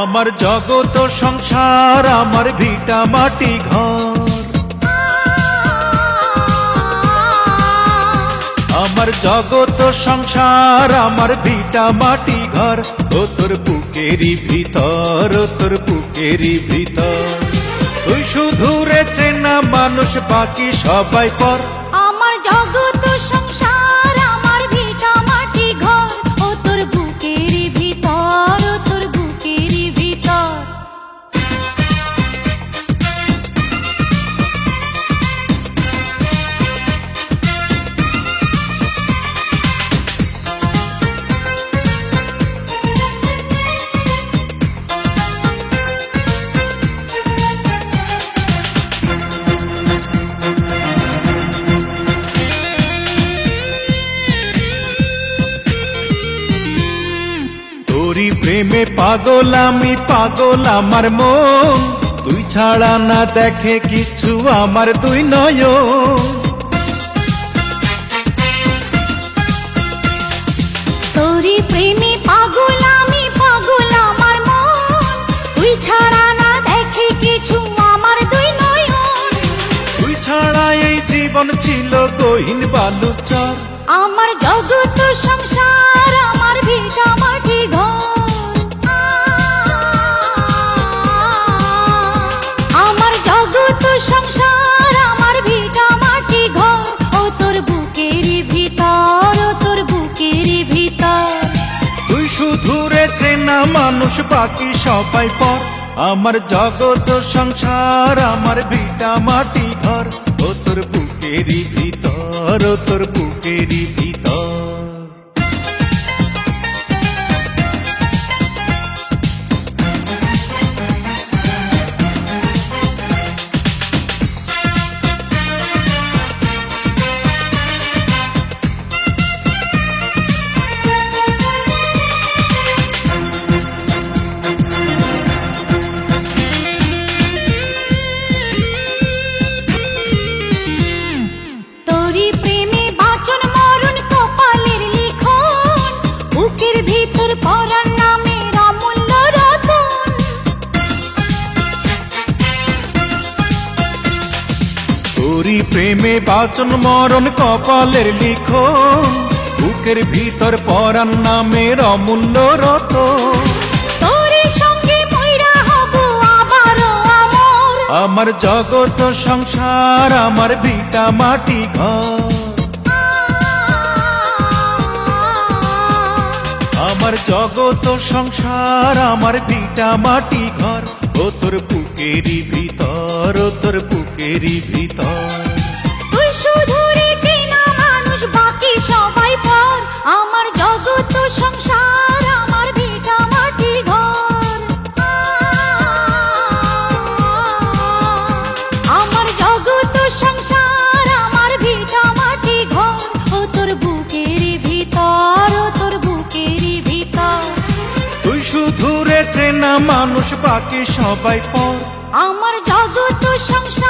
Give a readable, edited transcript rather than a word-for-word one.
আমার জগত সংসার, আমার ভিটা মাটি ঘর, আমার জগত সংসার, আমার ভিটা মাটি ঘর। ও তোর বুকেরই ভিতর, ও তোর বুকেরই ভিতর, তুই শুধু রে চেনা মানুষ, বাকি সবাই পর। আমার জগত সংসার, আমার ভিটা মাটি ঘর, ও তোর বুকেরই ভিতর, ও তোর বুকেরই ভিতর। তোরি প্রেমে পাগল আমি, পাগল আমার মন, তুই ছাড়া না দেখে কিছু আমার দুই নয়ন। তোরি প্রেমে পাগল আমি, পাগল আমার মন, তুই ছাড়া না দেখে কিছু আমার দুই নয়ন। তুই ছাড়া এই জীবন ছিল গহীন বালুচর। আমার জগত সংসার, আমার ভিটা মাটি ঘর, আমার জগত সংসার, আমার ভিটা মাটি ঘর। ও তোর বুকেরই ভিতর, ও তোর বুকেরই ভিতর। তুই শুধু রে চেনা মানুষ, বাকি সবাই পর। আমার জগত সংসার, আমার ভিটা মাটি ঘর, ও তোর বুকেরই ভিতর, ও তোর বুকেরই ভিতর। তোরি প্রেমে বাঁচন মরণ কপালের লিখন, বুকের ভিতর পরার নামের অমূল্য রতন। তোরি প্রেমে বাঁচন মরণ কপালের লিখন, বুকের ভিতর পরাণ নামের অমূল্য রতন। তোরি সঙ্গে মইরা হব আবারও আমর। আমার জগত সংসার, আমার ভিটা মাটি ঘর, আমার জগত সংসার, আমার ভিটা মাটি ঘর। ও তোর বুকেরই ভিতর, ও তোর বুকেরই ভিতর। তুই শুধু রে চেনা মানুষ, বাকি সবাই পর। আমার জগত সংসার, আমার ভিটা মাটি ঘর, আমার জগত সংসার, আমার ভিটা মাটি ঘর। ও তোর বুকেরই ভিতর, ও তোর বুকেরই ভিতর। তুই শুধু রে চেনা মানুষ, বাকি সবাই পর। আমার জগত সংসার।